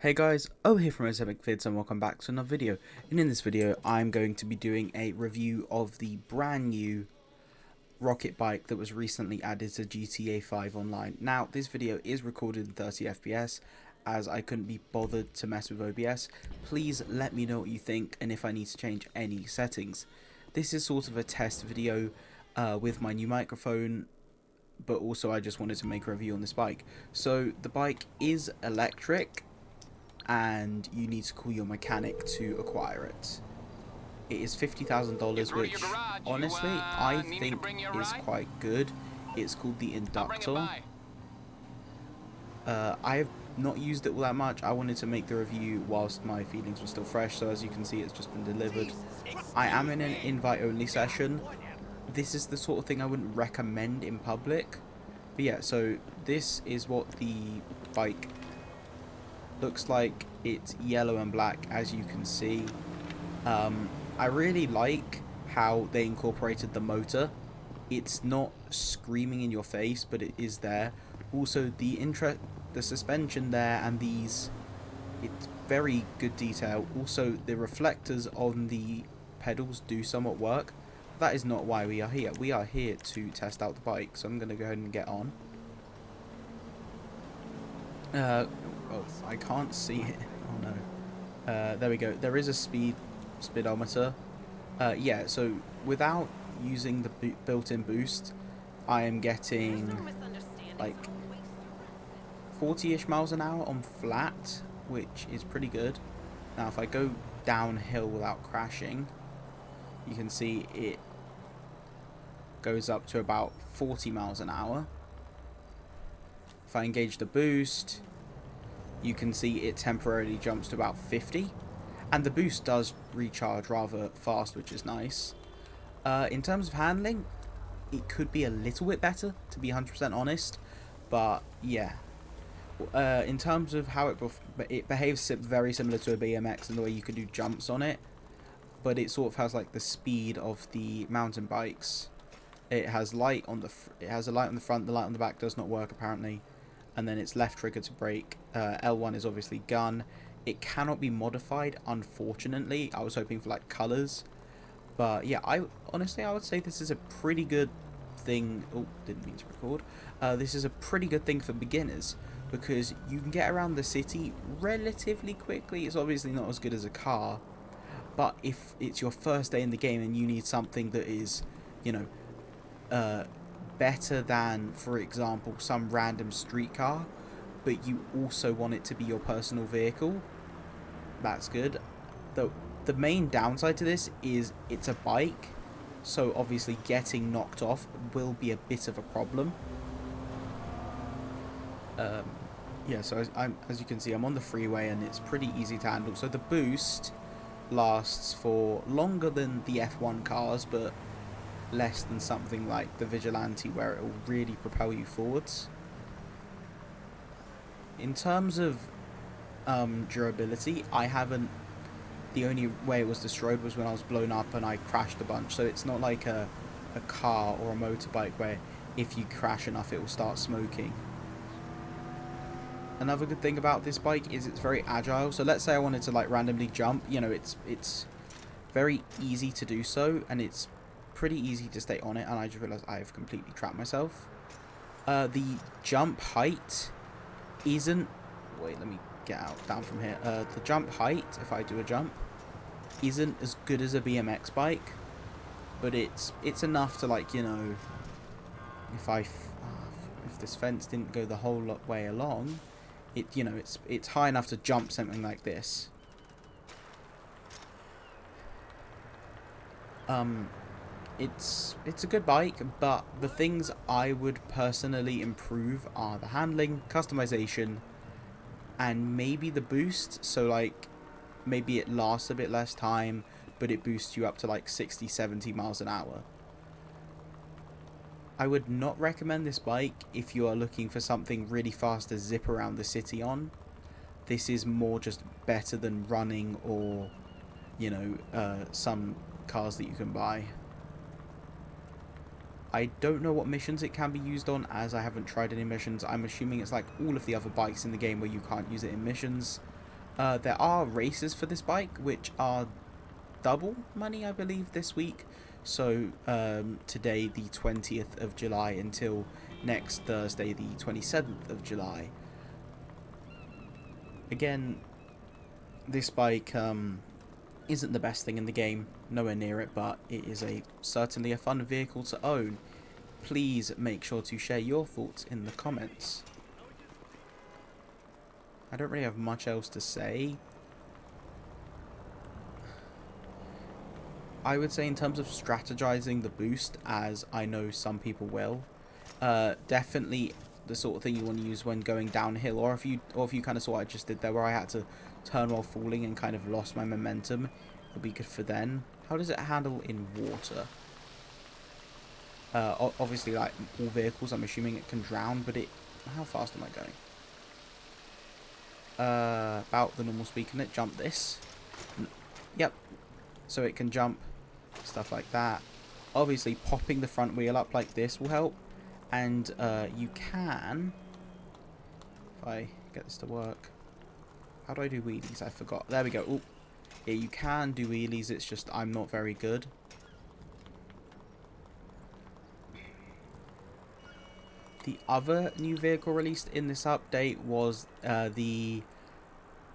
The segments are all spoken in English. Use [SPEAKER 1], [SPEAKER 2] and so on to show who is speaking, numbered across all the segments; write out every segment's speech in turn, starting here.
[SPEAKER 1] Hey guys, here from Ozemic Vids and welcome back to another video. And in this video I'm going to be doing a review of the brand new rocket bike that was recently added to GTA 5 Online. Now this video is recorded in 30 FPS as I couldn't be bothered to mess with OBS. Please let me know what you think and if I need to change any settings. This is sort of a test video with my new microphone, but also I just wanted to make a review on this bike. So the bike is electric and you need to call your mechanic to acquire it. It is $50,000, which honestly I think is quite good. It's called the Inductor. I have not used it all that much. I wanted to make the review whilst my feelings were still fresh, so as you can see it's just been delivered. I am in an invite only session. This is the sort of thing I wouldn't recommend in public. But yeah, so this is what the bike looks like. It's yellow and black, as you can see. I really like how they incorporated the motor. It's not screaming in your face, but it is there. Also, the suspension there and these, it's very good detail. Also, the reflectors on the pedals do somewhat work. That is not why we are here. We are here to test out the bike, so I'm going to go ahead and get on. Oh, I can't see it. Oh no. There we go. There is a speedometer. Yeah, so without using the built-in boost, I am getting like 40-ish miles an hour on flat, which is pretty good. Now, if I go downhill without crashing, you can see it goes up to about 40 miles an hour. If I engage the boost, you can see it temporarily jumps to about 50. And the boost does recharge rather fast, which is nice. In terms of handling, it could be a little bit better, to be 100% honest. But yeah. In terms of how it behaves very similar to a BMX in the way you can do jumps on it. But it sort of has like the speed of the mountain bikes. It has light on it has a light on the front. The light on the back does not work apparently. And then it's left trigger to brake. L1 is obviously gun. It cannot be modified, unfortunately. I was hoping for like colors, but yeah, honestly I would say this is a pretty good thing. Oh, didn't mean to record. This is a pretty good thing for beginners because you can get around the city relatively quickly. It's obviously not as good as a car, but if it's your first day in the game and you need something that is, you know, better than, for example, some random street car, but you also want it to be your personal vehicle, that's good. The main downside to this is it's a bike, so obviously getting knocked off will be a bit of a problem. Yeah, so as you can see, I'm on the freeway and it's pretty easy to handle. So the boost lasts for longer than the F1 cars, but less than something like the Vigilante, where it will really propel you forwards. In terms of durability, I haven't. The only way it was destroyed was when I was blown up and I crashed a bunch. So it's not like a car or a motorbike where if you crash enough it will start smoking. Another good thing about this bike is it's very agile. So let's say I wanted to like randomly jump, you know, it's very easy to do so, and it's pretty easy to stay on it. And I just realized I have completely trapped myself. The jump height isn't, wait, let me get down from here. The jump height, if I do a jump, isn't as good as a BMX bike, but it's enough to, like, you know, if this fence didn't go the whole way along, it, you know, it's high enough to jump something like this. It's a good bike, but the things I would personally improve are the handling, customization, and maybe the boost. So like maybe it lasts a bit less time, but it boosts you up to like 60, 70 miles an hour. I would not recommend this bike if you are looking for something really fast to zip around the city on. This is more just better than running or, you know, some cars that you can buy. I don't know what missions it can be used on, as I haven't tried any missions. I'm assuming it's like all of the other bikes in the game where you can't use it in missions. There are races for this bike, which are double money, I believe, this week. So today, the 20th of July, until next Thursday, the 27th of July. Again, this bike isn't the best thing in the game, nowhere near it, but it is certainly a fun vehicle to own. Please make sure to share your thoughts in the comments. I don't really have much else to say. I would say in terms of strategizing the boost, as I know some people will, definitely the sort of thing you want to use when going downhill, or if you kind of saw what I just did there, where I had to turn while falling and kind of lost my momentum, it'll be good for then. How does it handle in water? Obviously, like all vehicles, I'm assuming it can drown, but how fast am I going? About the normal speed. Can it jump this? Yep. So it can jump, stuff like that. Obviously, popping the front wheel up like this will help. And you can, if I get this to work, how do I do wheelies? I forgot. There we go. Ooh. Yeah, you can do wheelies. It's just I'm not very good. The other new vehicle released in this update was the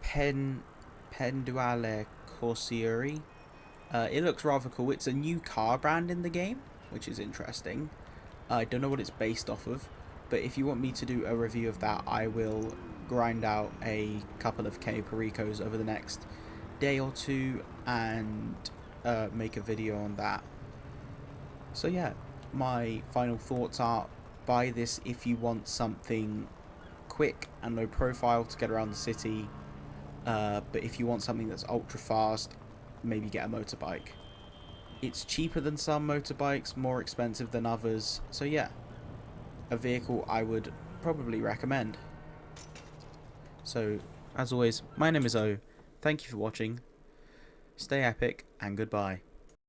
[SPEAKER 1] Penduale Corsairi. It looks rather cool. It's a new car brand in the game, which is interesting. I don't know what it's based off of, but if you want me to do a review of that, I will grind out a couple of K Pericos over the next day or two and make a video on that. So yeah, my final thoughts are, buy this if you want something quick and low profile to get around the city, but if you want something that's ultra fast, maybe get a motorbike. It's cheaper than some motorbikes, more expensive than others, so yeah, a vehicle I would probably recommend. So, as always, my name is O, thank you for watching, stay epic, and goodbye.